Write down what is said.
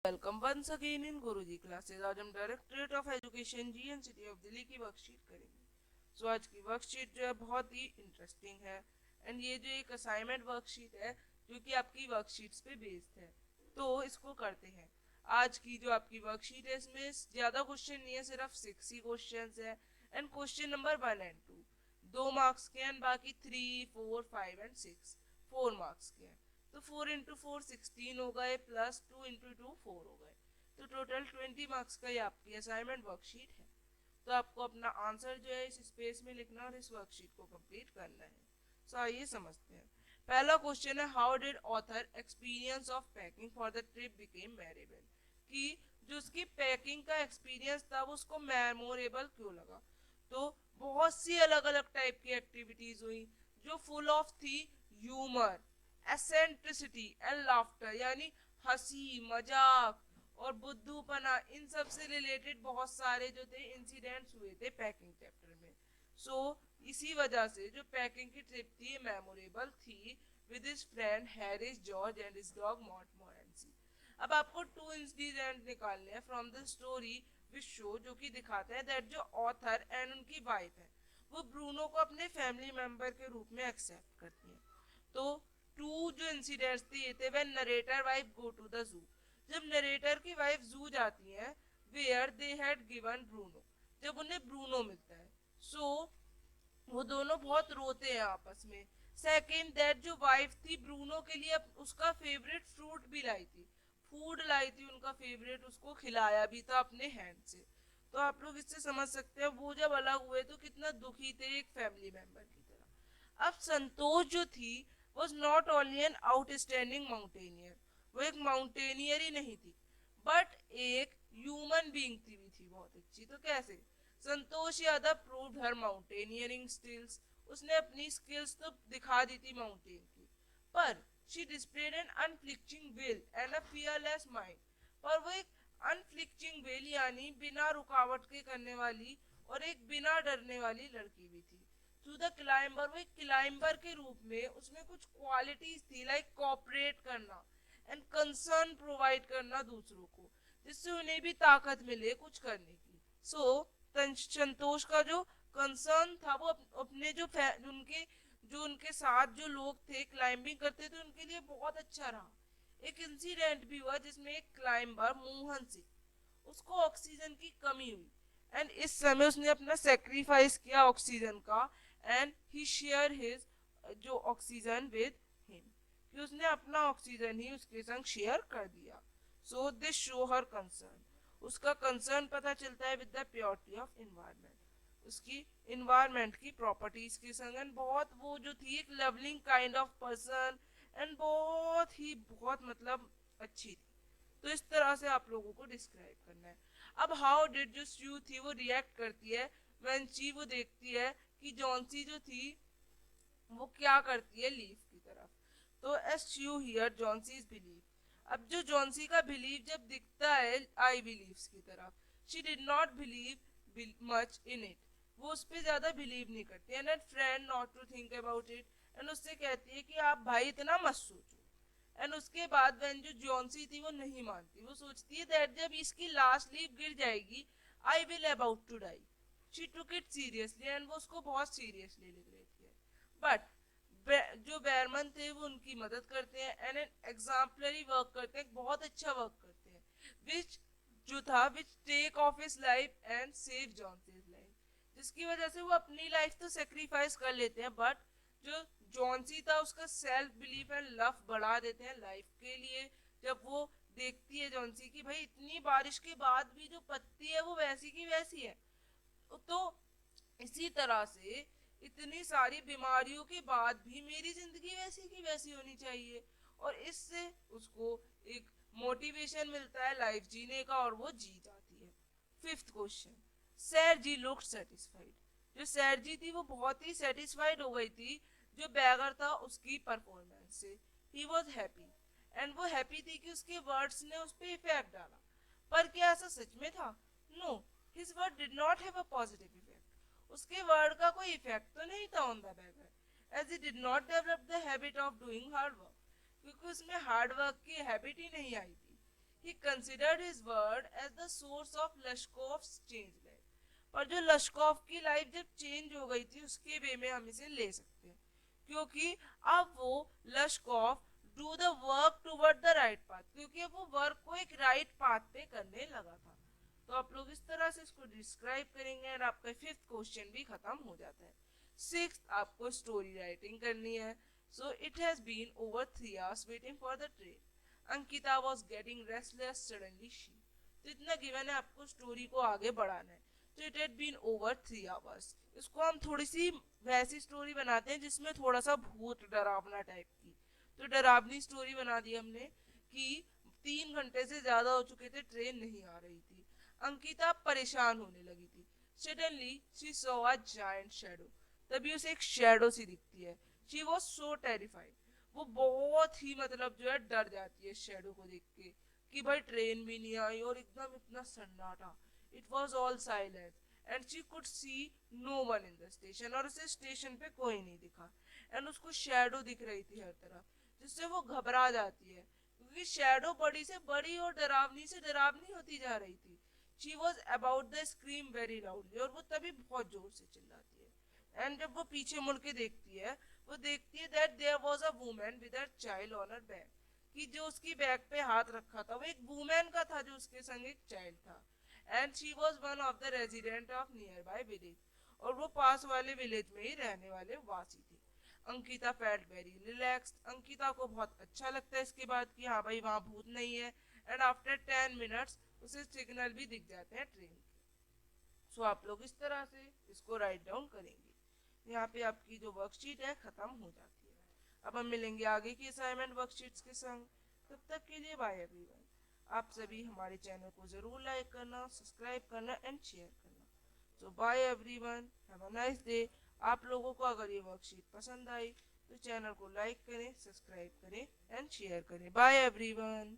Welcome once again in Guruji classes. आज हम directorate of education GNCT of Delhi की worksheet करेंगे। आज की वर्कशीट जो है बहुत ही इंटरेस्टिंग है एंड ये जो एक असाइनमेंट वर्कशीट है जो कि आपकी वर्कशीट्स पे बेस्ड है, तो इसको करते हैं। आज की जो आपकी वर्कशीट है इसमें ज्यादा क्वेश्चन नहीं है, सिर्फ 6 ही क्वेश्चन है एंड क्वेश्चन नंबर 1 और 2 2 मार्क्स के हैं, बाकी 3, 4, 5 एंड 6 4 मार्क्स के हैं। तो 4 इंटू 4 16 हो गए, प्लस 2 इंटू 2 4 हो गए, तो टोटल 20 मार्क्स का ये आपकी असाइनमेंट वर्कशीट है। तो आपको अपना आंसर जो है इस स्पेस में लिखना और इस वर्कशीट को कंप्लीट करना है। आइए समझते हैं। पहला क्वेश्चन है, how did author experience of packing for the trip became memorable, कि जो उसकी पैकिंग का एक्सपीरियंस था वो उसको मेमोरेबल क्यों लगा। तो बहुत सी अलग अलग टाइप की एक्टिविटीज हुई जो फुल ऑफ थी ह्यूमर, एसेंट्रिसिटी एंड लाफ्टर, यानी हंसी मजाक और बुद्धूपना, इन सब से रिलेटेड बहुत सारे जो थे इंसिडेंट्स हुए थे पैकिंग चैप्टर में। इसी वजह से जो पैकिंग की ट्रिप थी मेमोरेबल थी with his friend Harris George and his dog Montmorency. अब आपको 2 इंसिडेंट निकालने हैं from the story which show, जो कि दिखाते हैं दैट जो ऑथर एंड उनकी वाइफ है वो ब्रूनो को अपने फैमिली मेंबर के रूप में एक्सेप्ट करती हैं। तो 2 जो इंसिडेंट्स थे ये थे, when narrator wife go to the zoo, जब नरेटर की वाइफ जू जाती है, where they had given Bruno, जब उन्हें ब्रूनो मिलता है। वो दोनों बहुत रोते हैं आपस में। सेकंड, दैट जो वाइफ थी ब्रूनो के लिए उसका फेवरेट फ्रूट भी लाई थी, फूड लाई थी उनका फेवरेट, उसको खिलाया भी था अपने हैंड से। तो आप लोग इससे समझ सकते हैं वो जब अलग हुए तो कितना दुखी थे एक फैमिली मेंबर की तरह। अब संतोष जो थी was not only an outstanding mountaineer, वो एक माउंटेनियर ही नहीं थी बट एक ह्यूमन बीइंग थी भी थी बहुत अच्छी। तो कैसे? संतोष यादव प्रूव्ड हर माउंटेनियरिंग स्किल्स, उसने अपनी स्किल्स तो दिखा दी थी माउंटेन की, पर she displayed an unflinching will and a fearless mind, पर वो एक अनफ्लिक्चिंग विल यानी बिना रुकावट के करने वाली और एक बिना डरने वाली लड़की भी थी। टू द क्लाइंबर, वो एक क्लाइंबर के रूप में उसमें कुछ क्वालिटीज थी, लाइक कोऑपरेट करना एंड कंसर्न प्रोवाइड करना दूसरों को, जिससे उन्हें भी ताकत मिले कुछ करने की। संतोष का जो कंसर्न था वो अपने उनके जो उनके साथ जो लोग थे क्लाइंबिंग करते थे उनके लिए बहुत अच्छा रहा। एक इंसिडेंट भी हुआ जिसमें एक क्लाइंबर मोहन सिंह, उसको ऑक्सीजन की कमी हुई एंड इस समय उसने अपना सेक्रीफाइस किया ऑक्सीजन का एंड ही शेयर हिज जो ऑक्सीजन विद हिम, कि उसने अपना ऑक्सीजन ही उसके संग शेयर कर दिया। दिस शो हर कंसर्न, उसका कंसर्न पता चलता है with the purity of environment, उसकी इन्वायरमेंट की प्रॉपर्टीज के संग एंड बहुत वो जो थी एक loving kind of person and बहुत मतलब अच्छी थी। तो इस तरह से आप लोगों को डिस्क्राइब करना है। अब हाउ डिड जो स्यू थी वो रिएक्ट करती है व्हेन शी वो देखती है कि जॉन्सी जो थी वो क्या करती है लीफ की तरफ। तो as Sue here Johnsy is believe, अब जो जॉन्सी का बिलीव जब दिखता है आई बिलीव्स की तरफ, she did not believe much in it, वो उस पर ज्यादा बिलीव नहीं करती and friend not to think about it, and उससे कहती है कि आप भाई इतना मत सोचो। एंड उसके बाद वेन जो जॉन्सी थी वो नहीं मानती, वो सोचती है दैट जब इसकी लास्ट लीफ गिर जाएगी I will about to die, she took it seriously and वो उसको बहुत सीरियसली ले लेती है। बट जो बैरमन थे वो उनकी मदद करते हैं एंड एन एग्जाम्पलरी वर्क करते हैं, बहुत अच्छा वर्क करते हैं, विच जो था which take off his life and save Johnsy's life, जिसकी वजह से वो अपनी लाइफ तो सेक्रीफाइस कर लेते हैं बट जो जॉन्सी था उसका सेल्फ बिलीफ एंड लव बढ़ा देते हैं लाइफ के लिए। जब वो देखती है जॉन्सी की भाई इतनी बारिश के बाद भी जो पत्ती है वो वैसी की वैसी है, तो इसी तरह से इतनी सारी बीमारियों के बाद भी मेरी जिंदगी वैसी की वैसी होनी चाहिए, और इससे उसको एक मोटिवेशन मिलता है लाइफ जीने का और वो जी जाती है। फिफ्थ क्वेश्चन, सैर जी लुक सेटिस्फाइड, जो सैर जी थी वो बहुत ही सेटिस्फाइड हो गई थी जो बैगर था उसकी परफॉर्मेंस से। ही वॉज हैप्पी, एंड वो हैप्पी थी कि उसके वर्ड्स ने उस पर इफेक्ट डाला। पर क्या ऐसा सच में था? No, his word did not have a positive effect, उसके वर्ड का कोई इफेक्ट तो नहीं था on the beggar, as he did not develop the habit of doing hard work, क्योंकि उसमें हार्ड वर्क की हैबिट ही नहीं आई थी। He considered his word as the source of Lashkov's change life. पर जो लश्कोव की लाइफ जब चेंज हो गई थी उसके वे में हम इसे ले सकते हैं, क्योंकि अब वो लश्कोव do the work toward the right path, क्योंकि अब वो वर्क को एक राइट पाथ पे करने लगा था। तो आप लोग इस तरह से इसको डिस्क्राइब करेंगे और आपका फिफ्थ क्वेश्चन भी खत्म हो जाता है। सिक्स्थ आपको स्टोरी राइटिंग करनी है। So it has been over 3 hours waiting for the train. Ankita was getting restless suddenly she. तो इतना गिवन है, आपको स्टोरी को आगे बढ़ाना है। तो it had been over 3 hours। इसको हम थोड़ी सी वैसी स्टोरी बनाते हैं जिसमें थोड़ा सा भूत डरावना टाइप की। तो डरावनी स्टोरी बना दी हमने कि 3 घंटे से ज्यादा हो चुके थे, ट्रेन नहीं आ रही थी। अंकिता परेशान होने लगी थी। Suddenly she saw a giant shadow. तभी उसे एक शैडो सी दिखती है। She was so terrified. वो बहुत ही मतलब जो है डर जाती है शैडो को देख के कि भाई ट्रेन भी नहीं आई और एकदम इतना सन्नाटा। It was all silent and she could see no one in the station. और उसे स्टेशन पे कोई नहीं दिखा एंड उसको शैडो दिख रही थी हर तरफ, जिससे वो घबरा जाती है क्योंकि शैडो बड़ी से बड़ी और डरावनी से डरावनी होती जा रही थी। She was about the scream very loudly. और वो तभी बहुत जोर से चिल्लाती है। एंड जब वो पीछे मुड़ के देखती है, वो देखती है that there was a woman with her child on her back. कि जो उसकी बैग पे हाथ रखा था वो एक वुमेन का था जो उसके संग एक चाइल्ड था। And she was one of the resident of near by village. और वो पास वाले विलेज में ही रहने वाले वासी थे। Ankita felt very relaxed. Ankita को बहुत अच्छा लगता है इसके बाद कि हाँ भाई वहां भूत नहीं है। एंड आफ्टर 10 minutes उसे सिग्नल भी दिख जाते हैं ट्रेन के। सो आप लोग इस तरह से इसको राइट डाउन करेंगे। यहाँ पे आपकी जो वर्कशीट है खत्म हो जाती है। अब हम मिलेंगे आगे की असाइनमेंट वर्कशीट्स के संग। तब तक के लिए बाय एवरीवन। आप सभी हमारे चैनल को जरूर लाइक करना, सब्सक्राइब करना एंड शेयर करना। So bye everyone, have a nice day. आप लोगों को अगर ये वर्कशीट पसंद आई तो चैनल को लाइक करें, सब्सक्राइब करें एंड शेयर करें। Bye everyone.